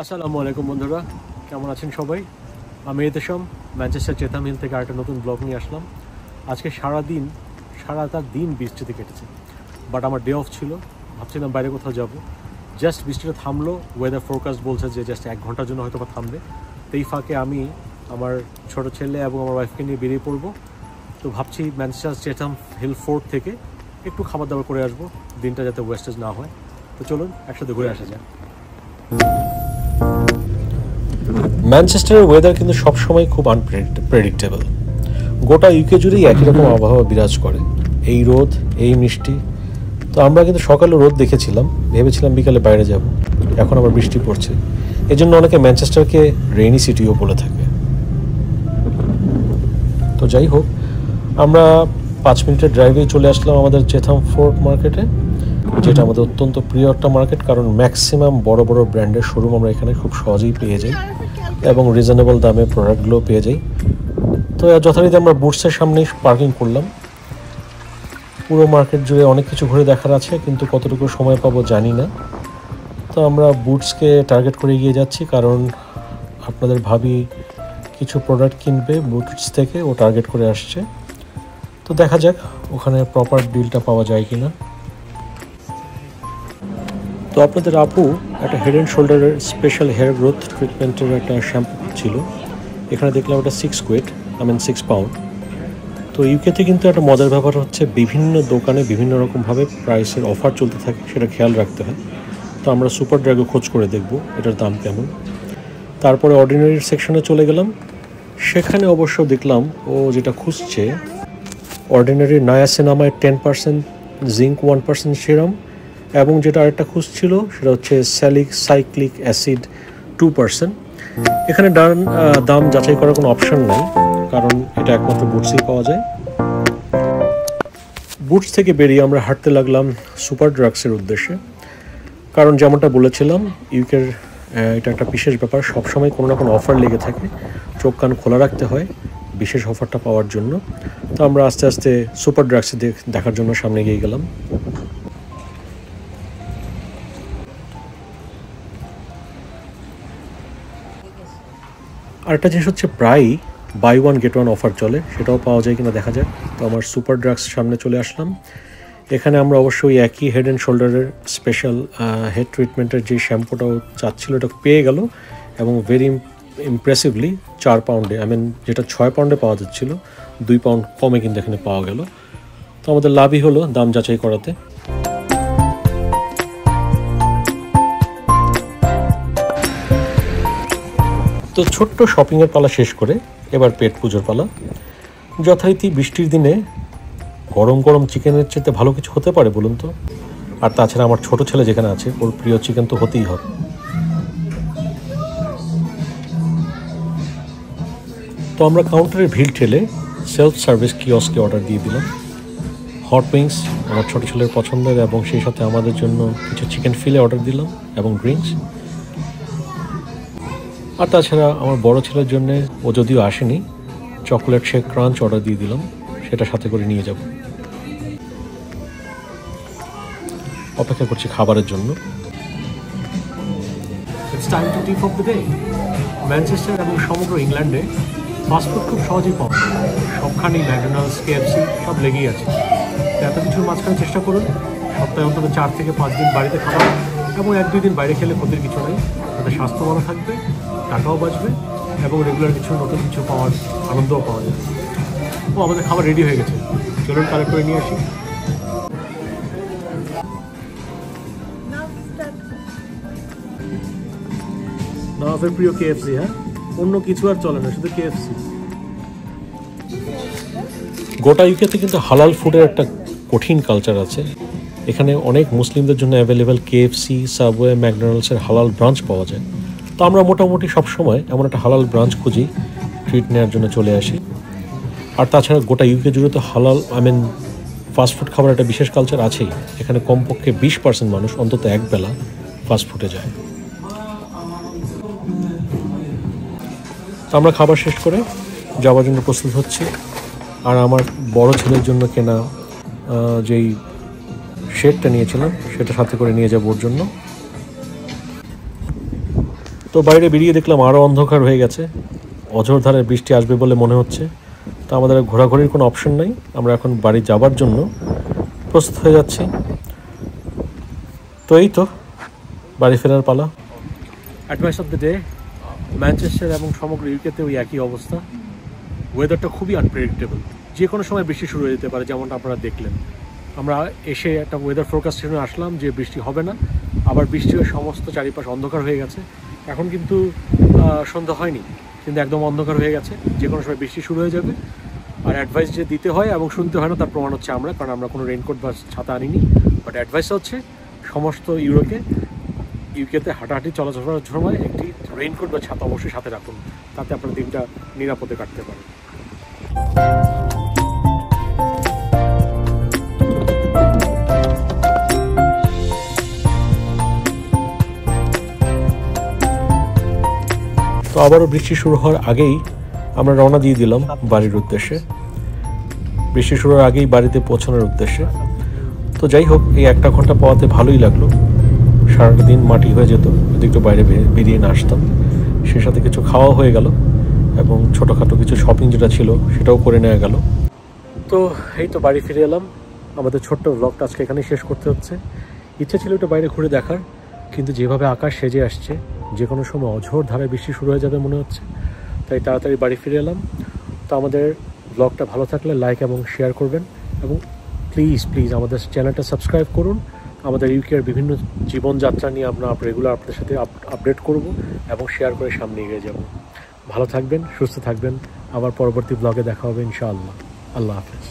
আসসালামু আলাইকুম বন্ধুরা, কেমন আছেন সবাই? আমি এতেশাম ম্যানচেস্টার চেথাম হিল থেকে আরেকটা নতুন ব্লগ নিয়ে আসলাম। আজকে সারাটা দিন বৃষ্টিতে কেটেছে, বাট আমার ডে অফ ছিল। ভাবছিলাম বাইরে কোথাও যাব, জাস্ট বৃষ্টিটা থামলো। ওয়েদার ফোরকাস্ট বলছে যে জাস্ট 1 ঘন্টার জন্য হয়তো বা থামবে। তো এই ফাঁকে আমি আমার ছোটো ছেলে এবং আমার ওয়াইফকে নিয়ে বেরিয়ে পড়বো। তো ভাবছি ম্যানচেস্টার চেথাম হিল ফোর্ট থেকে একটু খাবার দাবার করে আসবো, দিনটা যাতে ওয়েস্টেজ না হয়। তো চলুন একসাথে ঘুরে আসা যায়। ম্যানচেস্টারের ওয়েদার কিন্তু সবসময় খুব আনপ্রেডিক্টেবল। গোটা ইউকে জুড়েই একই রকম আবহাওয়া বিরাজ করে, এই রোদ এই মিষ্টি। তো আমরা কিন্তু সকালে রোদ দেখেছিলাম, ভেবেছিলাম বিকালে বাইরে যাব, এখন আবার বৃষ্টি পড়ছে। এই জন্য অনেকে ম্যানচেস্টারকে রেইনি সিটিও বলে থাকে। তো যাই হোক, আমরা 5 মিনিটের ড্রাইভেই চলে আসলাম আমাদের চেথাম ফোর্ট মার্কেটে, যেটা আমাদের অত্যন্ত প্রিয় একটা মার্কেট, কারণ ম্যাক্সিমাম বড় বড় ব্র্যান্ডের শোরুম আমরা এখানে খুব সহজেই পেয়ে যাই এবং রিজনেবল দামে প্রোডাক্টগুলো পেয়ে যাই। তো যথারীতি আমরা বুটসের সামনেই পার্কিং করলাম। পুরো মার্কেট জুড়ে অনেক কিছু ঘুরে দেখার আছে, কিন্তু কতটুকু সময় পাবো জানি না। তো আমরা বুটসকে টার্গেট করে এগিয়ে যাচ্ছি, কারণ আপনাদের ভাবি কিছু প্রোডাক্ট কিনবে বুটস থেকে, ও টার্গেট করে আসছে। তো দেখা যাক ওখানে প্রপার ডিলটা পাওয়া যায় কিনা। তো আপনাদের আপু একটা হেড অ্যান্ড শোল্ডারের স্পেশাল হেয়ার গ্রোথ ট্রিটমেন্টের একটা শ্যাম্পু ছিল। এখানে দেখলাম এটা 6 পাউন্ড। তো ইউকেতে কিন্তু একটা মজার ব্যাপার হচ্ছে, বিভিন্ন দোকানে বিভিন্ন রকমভাবে প্রাইসের অফার চলতে থাকে, সেটা খেয়াল রাখতে হয়। তো আমরা সুপার ড্রাগে খোঁজ করে দেখব এটার দাম কেমন। তারপরে অর্ডিনারি সেকশনে চলে গেলাম, সেখানে অবশ্য দেখলাম ও যেটা খুঁজছে অর্ডিনারি নায়াসিনামাইড 10%, জিঙ্ক 1% সিরাম, এবং যেটা আরেকটা খুঁজছিল সেটা হচ্ছে সাইক্লিক অ্যাসিড 2%। এখানে দাম যাচাই করার কোনো অপশন নাই, কারণ এটা একমাত্র বুটসেই পাওয়া যায়। বুটস থেকে বেরিয়ে আমরা হাঁটতে লাগলাম সুপার ড্রাগসের উদ্দেশ্যে, কারণ যেমনটা বলেছিলাম ইউকের এটা একটা বিশেষ ব্যাপার, সবসময় কোনো না কোনো অফার লেগে থাকে, চোখ কান খোলা রাখতে হয় বিশেষ অফারটা পাওয়ার জন্য। তো আমরা আস্তে আস্তে সুপার ড্রাগসে দেখার জন্য সামনে এগিয়ে গেলাম। আরেকটা জিনিস হচ্ছে, প্রায়ই বাই 1 গেট 1 অফার চলে, সেটাও পাওয়া যায় কিনা দেখা যাক। তো আমার সুপার ড্রাগস সামনে চলে আসলাম। এখানে আমরা অবশ্যই একই হেড অ্যান্ড শোল্ডারের স্পেশাল হেড ট্রিটমেন্টের যে শ্যাম্পুটাও চাচ্ছিল এটা পেয়ে গেল, এবং ভেরি ইমপ্রেসিভলি 4 পাউন্ডে, যেটা 6 পাউন্ডে পাওয়া যাচ্ছিল 2 পাউন্ড কমে কিন্তু এখানে পাওয়া গেল। তো আমাদের লাভই হলো দাম যাচাই করাতে। তো ছোট্ট শপিংয়ের পালা শেষ করে এবার পেট পুজোর পালা। যথারীতি বৃষ্টির দিনে গরম গরম চিকেনের চেয়ে ভালো কিছু হতে পারে বলুন তো? আর তাছাড়া আমার ছোট ছেলে যেখানে আছে, ওর প্রিয় চিকেন তো হতেই হবে। তো আমরা কাউন্টারের ভিড় ঠেলে সেলফ সার্ভিস কিওস্কে অর্ডার দিয়ে দিলাম হট উইংস, আমার ছোট ছেলের পছন্দের, এবং সেই সাথে আমাদের জন্য কিছু চিকেন ফিলে অর্ডার দিলাম এবং ড্রিঙ্কস। আর তাছাড়া আমার বড় ছেলের জন্য, ও যদিও আসেনি, চকলেট শেক ক্রাঞ্চ অর্ডার দিয়ে দিলাম, সেটা সাথে করে নিয়ে যাব। অপেক্ষা করছি খাবারের জন্য। It's time to tip of the day. Manchester এবং সমগ্র ইংল্যান্ডে ফাস্টফুড খুব সহজেই পাওয়া যায়, সবখানেই ম্যাকডোনাল্ডস, কেএফসি সব লেগেই আছে। এত কিছুর মাঝখানে চেষ্টা করুন সপ্তাহে অন্তত 4 থেকে 5 দিন বাড়িতে খাবার, এবং 1-2 দিন বাইরে খেলে ক্ষতির কিছু নেই। তাতে স্বাস্থ্য ভালো থাকবে, টাকাও বাঁচবে, এবং রেগুলার কিছু নতুন কিছু পাওয়ার আনন্দও পাওয়া যাবে। ও আমাদের খাবার রেডি হয়ে গেছে, চলুন কালেক্ট করে নিয়ে আসি। নবাবের প্রিয় কেএফসি, হ্যাঁ, অন্য কিছু আর চলে না, শুধু কেএফসি। গোটা ইউকেতে কিন্তু হালাল ফুডের একটা কঠিন কালচার আছে। এখানে অনেক মুসলিমদের জন্য অ্যাভেলেবেল কেএফসি, সাবওয়ে, ম্যাকডোনাল্ডসের হালাল ব্রাঞ্চ পাওয়া যায়। তো আমরা মোটামুটি সবসময় এমন একটা হালাল ব্রাঞ্চ খুঁজি, ট্রিট নেওয়ার জন্য চলে আসি। আর তাছাড়া গোটা ইউকে জুড়ে তো হালাল ফাস্টফুড খাবার একটা বিশেষ কালচার আছেই। এখানে কমপক্ষে 20% মানুষ অন্তত একবেলা ফাস্টফুডে যায়। তো আমরা খাবার শেষ করে যাওয়ার জন্য প্রস্তুত হচ্ছি, আর আমার বড় ছেলের জন্য কেনা যেই শেডটা নিয়েছিলাম সেটা সাথে করে নিয়ে যাবো ওর জন্য। তো বাইরে বেরিয়ে দেখলাম আরও অন্ধকার হয়ে গেছে, অঝোরধারে বৃষ্টি আসবে বলে মনে হচ্ছে। তো আমাদের ঘোরাঘুরির কোনো অপশন নেই, আমরা এখন বাড়ি যাবার জন্য প্রস্তুত হয়ে যাচ্ছি। তো এই তো বাড়ি ফেরার পালা। Advice of the day, Manchester এবং সমগ্র ইউকেতে ওই একই অবস্থা। ওয়েদারটা খুবই আনপ্রেডিক্টেবল, যে কোনো সময় বৃষ্টি শুরু হয়ে যেতে পারে, যেমনটা আপনারা দেখলেন। আমরা এসে একটা ওয়েদার ফোরকাস্টেশনে আসলাম যে বৃষ্টি হবে না, আবার বৃষ্টি হয়ে সমস্ত চারিপাশ অন্ধকার হয়ে গেছে। এখন কিন্তু সন্ধ্যা হয়নি, কিন্তু একদম অন্ধকার হয়ে গেছে, যে কোনো সময় বৃষ্টি শুরু হয়ে যাবে। আর অ্যাডভাইস যে দিতে হয় এবং শুনতে হয় না তার প্রমাণ হচ্ছে আমরা, কারণ আমরা কোনো রেইনকোট বা ছাতা আনিনি। বাট অ্যাডভাইস হচ্ছে সমস্ত ইউকেতে হাঁটাহাঁটি চলাচলের সময় একটি রেইনকোট বা ছাতা অবশ্যই সাথে রাখুন, তাতে আপনার দিনটা নিরাপদে কাটতে পারে। তো আবারও বৃষ্টি শুরু হওয়ার আগেই আমরা রওনা দিয়ে দিলাম বাড়ির উদ্দেশ্যে, বৃষ্টি শুরুর আগেই বাড়িতে পৌঁছানোর উদ্দেশ্যে। তো যাই হোক, এই 1 ঘন্টা পাওয়াতে ভালোই লাগলো। সারাটা দিন মাটি হয়ে যেত যদি একটু বাইরে বেরিয়ে না আসতাম। সে সাথে কিছু খাওয়া হয়ে গেল এবং ছোটোখাটো কিছু শপিং যেটা ছিল সেটাও করে নেওয়া গেল। তো এই তো বাড়ি ফিরে এলাম। আমাদের ছোট্ট ব্লগটা আজকে এখানেই শেষ করতে হচ্ছে। ইচ্ছে ছিল একটু বাইরে ঘুরে দেখার, কিন্তু যেভাবে আকাশ সেজে আসছে, যে কোনো সময় অঝোর ধারায় বৃষ্টি শুরু হয়ে যাবে মনে হচ্ছে, তাই তাড়াতাড়ি বাড়ি ফিরে এলাম। তো আমাদের ব্লগটা ভালো থাকলে লাইক এবং শেয়ার করবেন, এবং প্লিজ আমাদের চ্যানেলটা সাবস্ক্রাইব করুন। আমাদের ইউকের বিভিন্ন জীবনযাত্রা নিয়ে আমরা রেগুলার আপনাদের সাথে আপডেট করব এবং শেয়ার করে সামনে এগিয়ে যাব। ভালো থাকবেন, সুস্থ থাকবেন, আবার পরবর্তী ব্লগে দেখা হবে ইনশাআল্লাহ। আল্লাহ হাফেজ।